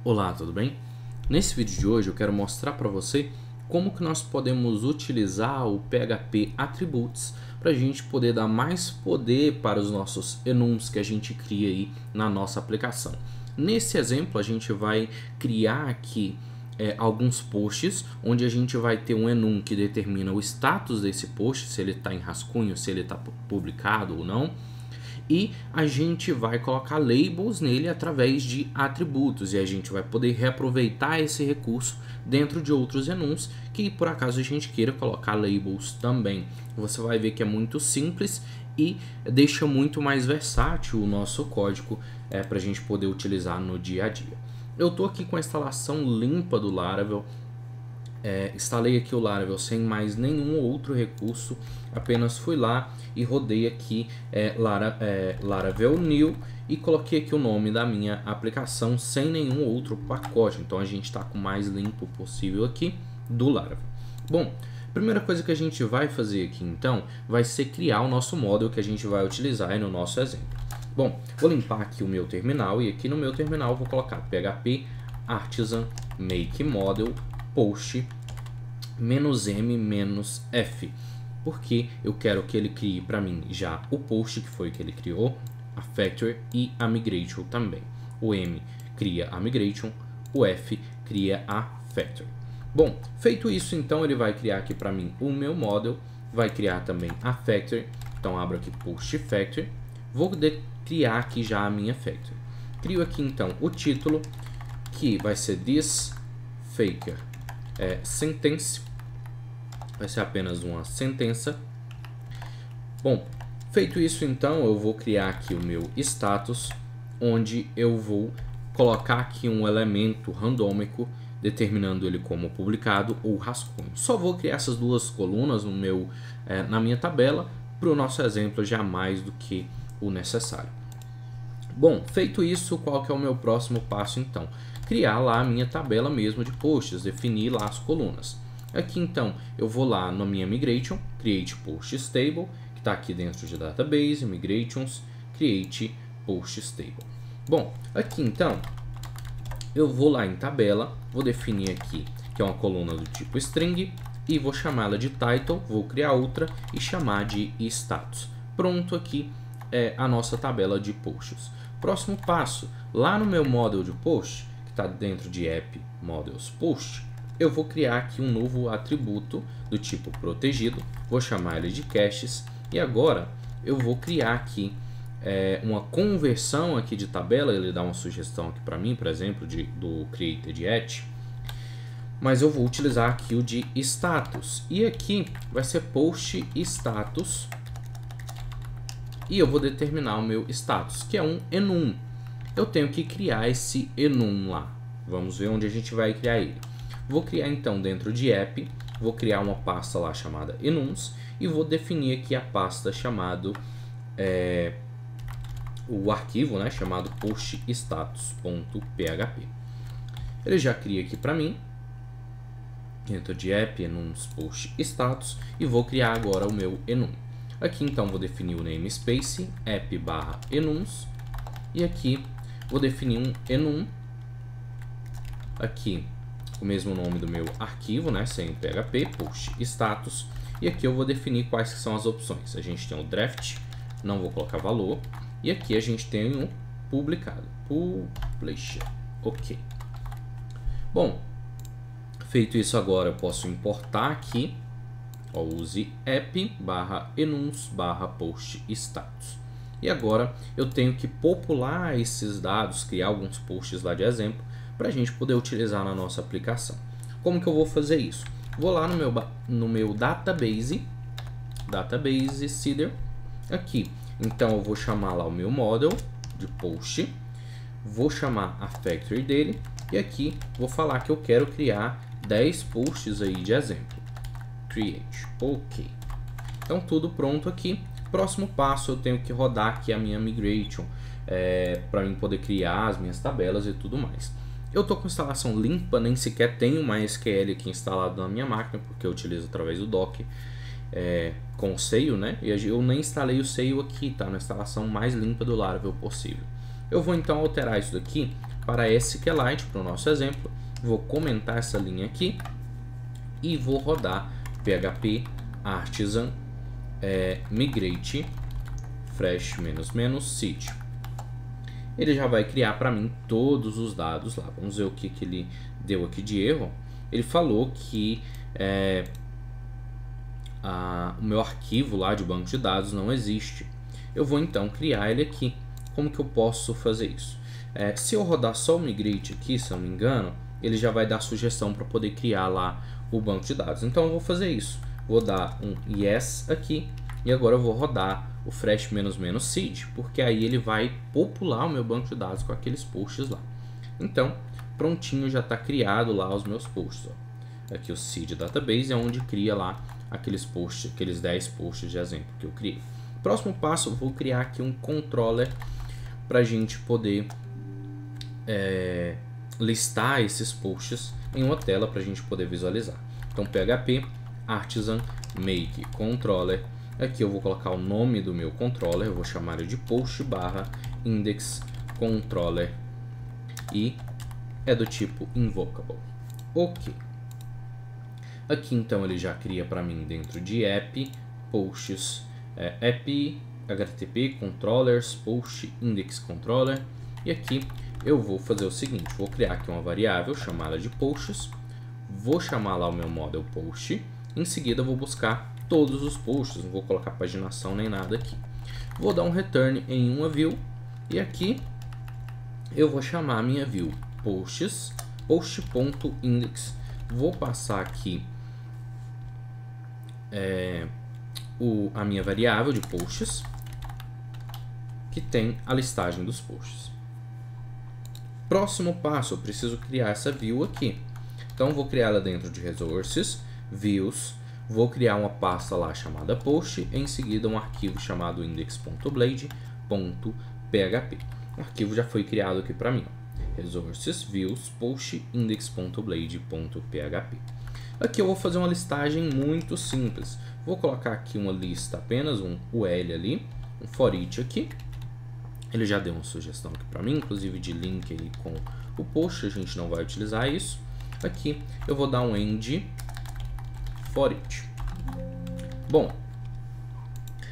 Olá, tudo bem? Nesse vídeo de hoje eu quero mostrar para você como que nós podemos utilizar o PHP Attributes para a gente poder dar mais poder para os nossos enums que a gente cria aí na nossa aplicação. Nesse exemplo a gente vai criar aqui alguns posts, onde a gente vai ter um enum que determina o status desse post, se ele está em rascunho, se ele está publicado ou não. E a gente vai colocar labels nele através de atributos, e a gente vai poder reaproveitar esse recurso dentro de outros enums que por acaso a gente queira colocar labels também. Você vai ver que é muito simples e deixa muito mais versátil o nosso código para a gente poder utilizar no dia a dia. Eu estou aqui com a instalação limpa do Laravel. Instalei aqui o Laravel sem mais nenhum outro recurso, apenas fui lá e rodei aqui Laravel New e coloquei aqui o nome da minha aplicação sem nenhum outro pacote. Então a gente está com o mais limpo possível aqui do Laravel. Bom, a primeira coisa que a gente vai fazer aqui então vai ser criar o nosso model que a gente vai utilizar aí no nosso exemplo. Bom, vou limpar aqui o meu terminal e aqui no meu terminal vou colocar PHP Artisan Make Model Post "-m-f", porque eu quero que ele crie para mim já o post, que foi o que ele criou, a factory e a migration também. O M cria a migration, o F cria a factory. Bom, feito isso, então ele vai criar aqui para mim o meu model, vai criar também a factory. Então abro aqui post factory, vou criar aqui já a minha factory. Crio aqui então o título, que vai ser this faker sentence, vai ser apenas uma sentença. Bom, feito isso então eu vou criar aqui o meu status, onde eu vou colocar aqui um elemento randômico determinando ele como publicado ou rascunho. Só vou criar essas duas colunas na minha tabela, para o nosso exemplo já mais do que o necessário. Bom, feito isso, qual que é o meu próximo passo então? Criar lá a minha tabela mesmo de posts, definir lá as colunas. Aqui então eu vou lá na minha migration, create posts table, que está aqui dentro de database, migrations, create posts table. Bom, aqui então eu vou lá em tabela, vou definir aqui que é uma coluna do tipo string e vou chamá-la de title, vou criar outra e chamar de status. Pronto, aqui é a nossa tabela de posts. Próximo passo, lá no meu model de post, que está dentro de app models post, eu vou criar aqui um novo atributo do tipo protegido, vou chamar ele de caches, e agora eu vou criar aqui uma conversão aqui de tabela. Ele dá uma sugestão aqui para mim, por exemplo, do created at, mas eu vou utilizar aqui o de status, e aqui vai ser post status, e eu vou determinar o meu status, que é um enum. Eu tenho que criar esse enum lá. Vamos ver onde a gente vai criar ele. Vou criar então dentro de app, vou criar uma pasta lá chamada enums e vou definir aqui a pasta chamado o arquivo, né, chamado poststatus.php. Ele já cria aqui para mim dentro de app enums post status e vou criar agora o meu enum. Aqui então vou definir o namespace app/enums e aqui vou definir um enum, aqui o mesmo nome do meu arquivo, né, sem PHP, post status, e aqui eu vou definir quais que são as opções. A gente tem o draft, não vou colocar valor, e aqui a gente tem o publicado, publisher, ok. Bom, feito isso, agora eu posso importar aqui, use app/enums/post-status. E agora eu tenho que popular esses dados, criar alguns posts lá de exemplo, para a gente poder utilizar na nossa aplicação. Como que eu vou fazer isso? Vou lá no meu database seeder, aqui. Então eu vou chamar lá o meu model de post, vou chamar a factory dele, e aqui vou falar que eu quero criar 10 posts aí de exemplo. Create, ok. Então tudo pronto aqui. Próximo passo, eu tenho que rodar aqui a minha migration para mim poder criar as minhas tabelas e tudo mais. Eu estou com instalação limpa, nem sequer tenho uma SQL aqui instalado na minha máquina, porque eu utilizo através do Docker com o Sail, né? E eu nem instalei o Sail aqui, tá? Na instalação mais limpa do Laravel possível. Eu vou então alterar isso daqui para SQLite, para o nosso exemplo. Vou comentar essa linha aqui e vou rodar php artisan migrate fresh -seed. Ele já vai criar para mim todos os dados lá. Vamos ver o que ele deu aqui de erro. Ele falou que o meu arquivo lá de banco de dados não existe. Eu vou então criar ele aqui. Como que eu posso fazer isso? Se eu rodar só o migrate aqui, se eu não me engano, ele já vai dar sugestão para poder criar lá o banco de dados. Então eu vou fazer isso. Vou dar um yes aqui e agora eu vou rodar o fresh -seed, porque aí ele vai popular o meu banco de dados com aqueles posts lá. Então, prontinho, já está criado lá os meus posts. Ó. Aqui o seed database é onde cria lá aqueles posts, aqueles 10 posts de exemplo que eu criei. Próximo passo, eu vou criar aqui um controller para a gente poder listar esses posts em uma tela para a gente poder visualizar. Então, php artisan make controller. Aqui eu vou colocar o nome do meu controller, eu vou chamar ele de post /index controller e é do tipo invocable. Ok. Aqui então ele já cria para mim dentro de app posts app http controllers post index controller, e aqui eu vou fazer o seguinte, vou criar aqui uma variável chamada de posts, vou chamar lá o meu model post, em seguida eu vou buscar todos os posts, não vou colocar paginação nem nada aqui. Vou dar um return em uma view e aqui eu vou chamar a minha view posts post.index. Vou passar aqui a minha variável de posts que tem a listagem dos posts. Próximo passo, eu preciso criar essa view aqui. Então vou criar ela dentro de resources, views. Vou criar uma pasta lá chamada post, em seguida um arquivo chamado index.blade.php. O arquivo já foi criado aqui para mim. Resources, views, post, index.blade.php. Aqui eu vou fazer uma listagem muito simples. Vou colocar aqui uma lista, apenas um UL ali, um for each aqui. Ele já deu uma sugestão aqui para mim, inclusive de link aí com o post, a gente não vai utilizar isso. Aqui eu vou dar um end for each. Bom,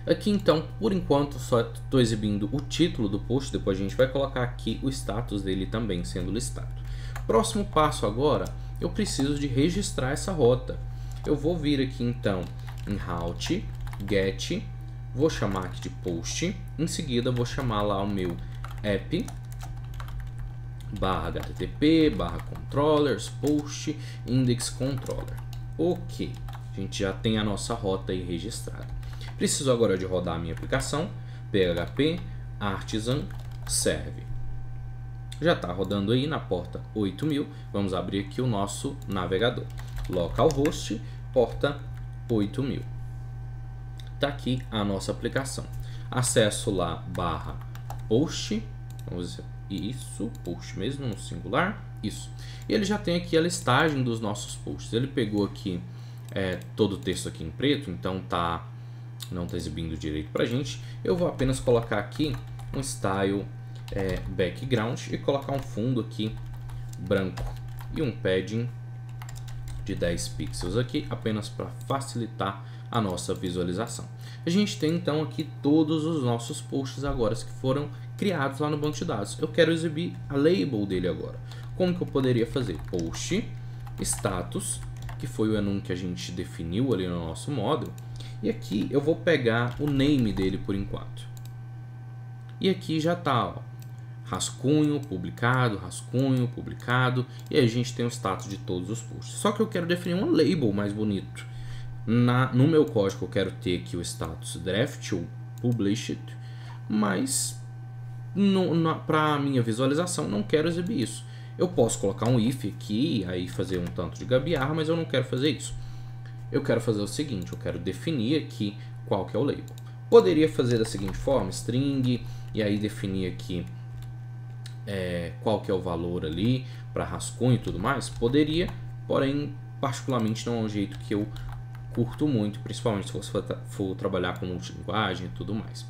aqui então, por enquanto, só estou exibindo o título do post, depois a gente vai colocar aqui o status dele também sendo listado. Próximo passo agora, eu preciso de registrar essa rota. Eu vou vir aqui então em route, get, vou chamar aqui de post, em seguida vou chamar lá o meu app /http /controllers post index controller. Ok, a gente já tem a nossa rota aí registrada. Preciso agora de rodar a minha aplicação, php artisan serve. Já está rodando aí na porta 8000. Vamos abrir aqui o nosso navegador. Localhost, porta 8000. Está aqui a nossa aplicação. Acesso lá /post, vamos dizer isso, post mesmo no singular, isso. E ele já tem aqui a listagem dos nossos posts. Ele pegou aqui todo o texto aqui em preto, então não está exibindo direito para a gente. Eu vou apenas colocar aqui um style background e colocar um fundo aqui branco e um padding de 10 pixels aqui, apenas para facilitar a nossa visualização. A gente tem então aqui todos os nossos posts agora que foram criados lá no banco de dados. Eu quero exibir a label dele agora. Como que eu poderia fazer? Post status, que foi o enum que a gente definiu ali no nosso model, e aqui eu vou pegar o name dele por enquanto. E aqui já está, ó, rascunho publicado, e aí a gente tem o status de todos os posts. Só que eu quero definir um label mais bonito. No meu código eu quero ter aqui o status draft ou published, mas para a minha visualização não quero exibir isso. Eu posso colocar um if aqui, aí fazer um tanto de gambiarra, mas eu não quero fazer isso. Eu quero fazer o seguinte, eu quero definir aqui qual que é o label. Poderia fazer da seguinte forma, string, e aí definir aqui qual que é o valor ali para rascunho e tudo mais. Poderia, porém particularmente não é um jeito que eu curto muito, principalmente se você for trabalhar com multilinguagem e tudo mais.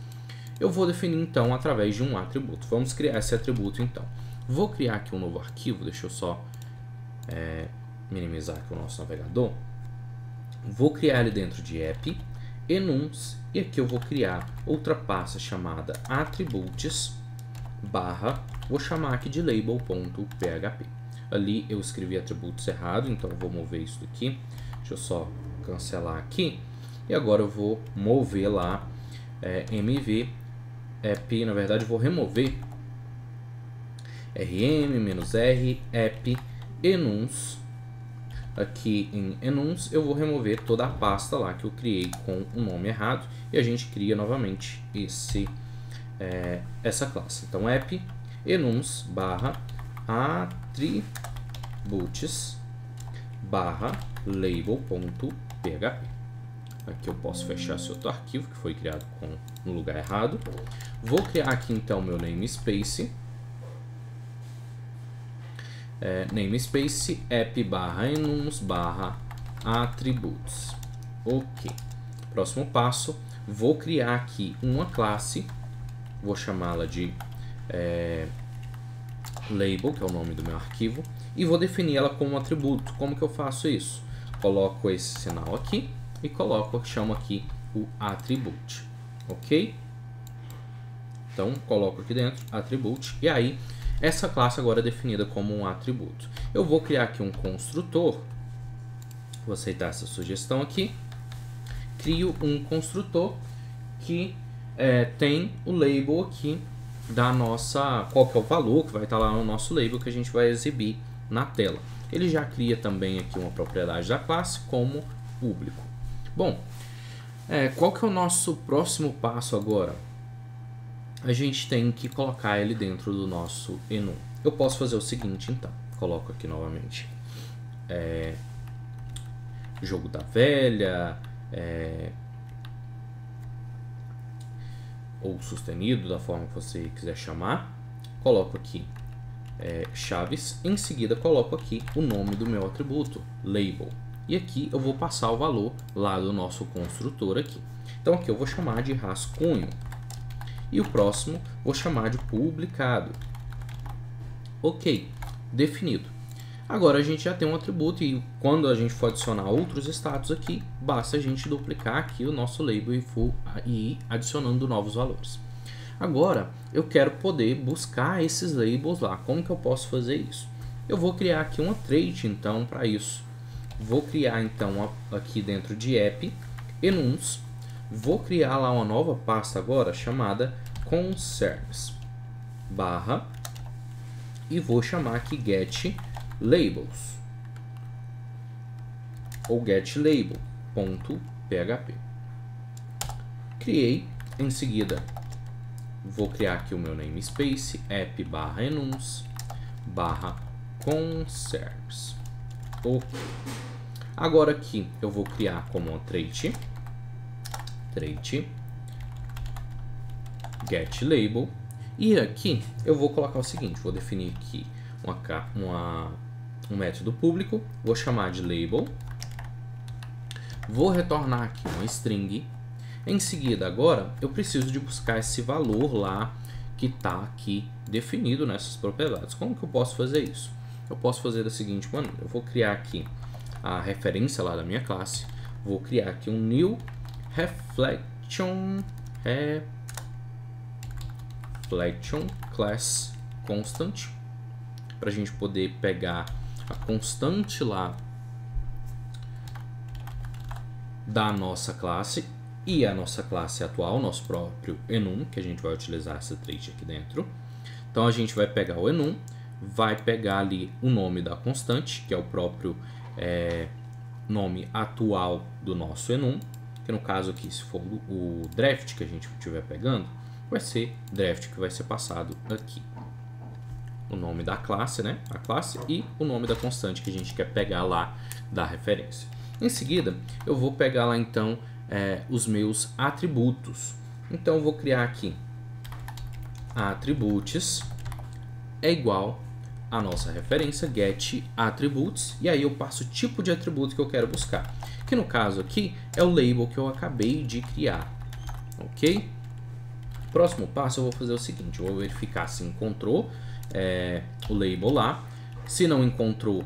Eu vou definir então através de um atributo. Vamos criar esse atributo então. Vou criar aqui um novo arquivo, deixa eu só minimizar aqui o nosso navegador. Vou criar ele dentro de app, enums, e aqui eu vou criar outra pasta chamada attributes barra, vou chamar aqui de label.php. Ali eu escrevi atributos errado, então eu vou mover isso daqui. Deixa eu só cancelar aqui. E agora eu vou mover lá mv app, na verdade eu vou remover rm-r app enums. Aqui em enums eu vou remover toda a pasta lá que eu criei com o nome errado e a gente cria novamente essa classe. Então app enums barra attributes barra label.php. Aqui eu posso fechar esse outro arquivo que foi criado no lugar errado. Vou criar aqui então meu namespace. Namespace app barra enums barra attributes. Ok. Próximo passo, vou criar aqui uma classe, vou chamá-la de label, que é o nome do meu arquivo, e vou definir ela como um atributo. Como que eu faço isso? Coloco esse sinal aqui e chamo aqui o attribute. Ok? Então coloco aqui dentro attribute e aí essa classe agora é definida como um atributo. Eu vou criar aqui um construtor. Vou aceitar essa sugestão aqui. Crio um construtor que tem o label aqui da nossa... Qual que é o valor que vai estar lá no nosso label que a gente vai exibir na tela. Ele já cria também aqui uma propriedade da classe como público. Bom, qual que é o nosso próximo passo agora? A gente tem que colocar ele dentro do nosso enum. Eu posso fazer o seguinte, então. Coloco aqui novamente jogo da velha, ou sustenido, da forma que você quiser chamar. Coloco aqui chaves. Em seguida, coloco aqui o nome do meu atributo, label. E aqui eu vou passar o valor lá do nosso construtor aqui. Então aqui eu vou chamar de rascunho. E o próximo vou chamar de publicado. Ok, definido. Agora a gente já tem um atributo e quando a gente for adicionar outros status aqui, basta a gente duplicar aqui o nosso label e ir adicionando novos valores. Agora eu quero poder buscar esses labels lá. Como que eu posso fazer isso? Eu vou criar aqui uma trait então para isso. Vou criar então aqui dentro de app enums. Vou criar lá uma nova pasta agora chamada concerns barra e vou chamar aqui get labels ou get label.php. Criei. Em seguida vou criar aqui o meu namespace app barra enums barra concerns. Ok. Agora aqui eu vou criar como uma trait get label e aqui eu vou colocar o seguinte, vou definir aqui um método público, vou chamar de label, vou retornar aqui uma string. Em seguida agora eu preciso de buscar esse valor lá que está aqui definido nessas propriedades. Como que eu posso fazer isso? Eu posso fazer da seguinte maneira, eu vou criar aqui a referência lá da minha classe, vou criar aqui um new reflection class constant para a gente poder pegar a constante lá da nossa classe e a nossa classe atual, nosso próprio enum, que a gente vai utilizar essa trait aqui dentro. Então a gente vai pegar o enum, vai pegar ali o nome da constante, que é o próprio nome atual do nosso enum, que no caso aqui, se for o draft que a gente estiver pegando, vai ser draft que vai ser passado aqui. O nome da classe, né? A classe e o nome da constante que a gente quer pegar lá da referência. Em seguida, eu vou pegar lá então os meus atributos. Então eu vou criar aqui attributes é igual a nossa referência get attributes e aí eu passo o tipo de atributo que eu quero buscar, que no caso aqui é o label que eu acabei de criar. Ok? Próximo passo eu vou fazer o seguinte, eu vou verificar se encontrou o label lá. Se não encontrou,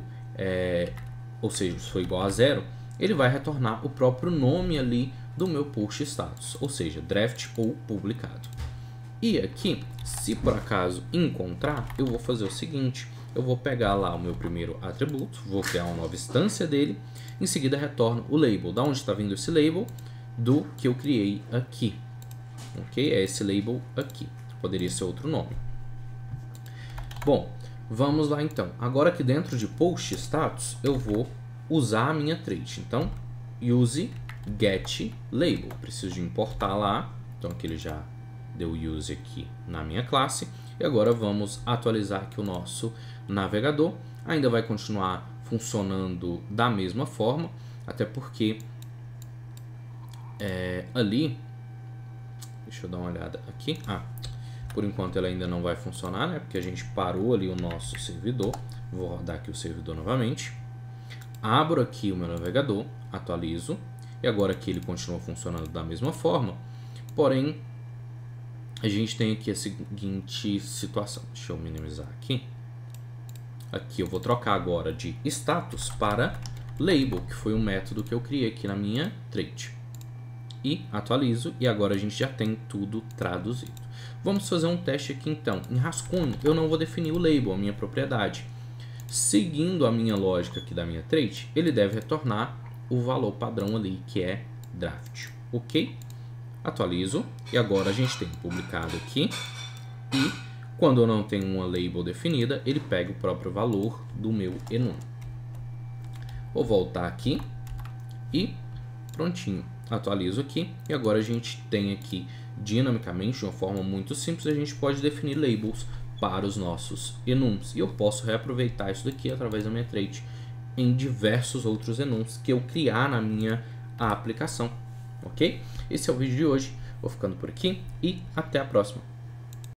ou seja, se foi igual a 0, ele vai retornar o próprio nome ali do meu post status, ou seja, draft ou publicado. E aqui, se por acaso encontrar, eu vou fazer o seguinte: eu vou pegar lá o meu primeiro atributo, vou criar uma nova instância dele, em seguida retorno o label. Da onde está vindo esse label? Do que eu criei aqui. Ok? É esse label aqui. Poderia ser outro nome. Bom, vamos lá então. Agora aqui dentro de post status, eu vou usar a minha trait. Então, use get label. Preciso de importar lá. Então aqui ele já deu use aqui na minha classe. E agora vamos atualizar aqui o nosso navegador. Ainda vai continuar funcionando da mesma forma, até porque ali, deixa eu dar uma olhada aqui, por enquanto ela ainda não vai funcionar, né, porque a gente parou ali o nosso servidor. Vou rodar aqui o servidor novamente, abro aqui o meu navegador, atualizo, e agora aqui ele continua funcionando da mesma forma, porém a gente tem aqui a seguinte situação. Deixa eu minimizar aqui. Aqui eu vou trocar agora de status para label, que foi um método que eu criei aqui na minha trait. E atualizo, e agora a gente já tem tudo traduzido. Vamos fazer um teste aqui então. Em rascunho eu não vou definir o label, a minha propriedade. Seguindo a minha lógica aqui da minha trait, ele deve retornar o valor padrão ali, que é draft. Ok? Atualizo, e agora a gente tem publicado aqui, e quando eu não tenho uma label definida, ele pega o próprio valor do meu enum. Vou voltar aqui e prontinho. Atualizo aqui, e agora a gente tem aqui dinamicamente, de uma forma muito simples, a gente pode definir labels para os nossos enums. E eu posso reaproveitar isso daqui através da minha trait em diversos outros enums que eu criar na minha aplicação. Ok? Esse é o vídeo de hoje. Vou ficando por aqui e até a próxima.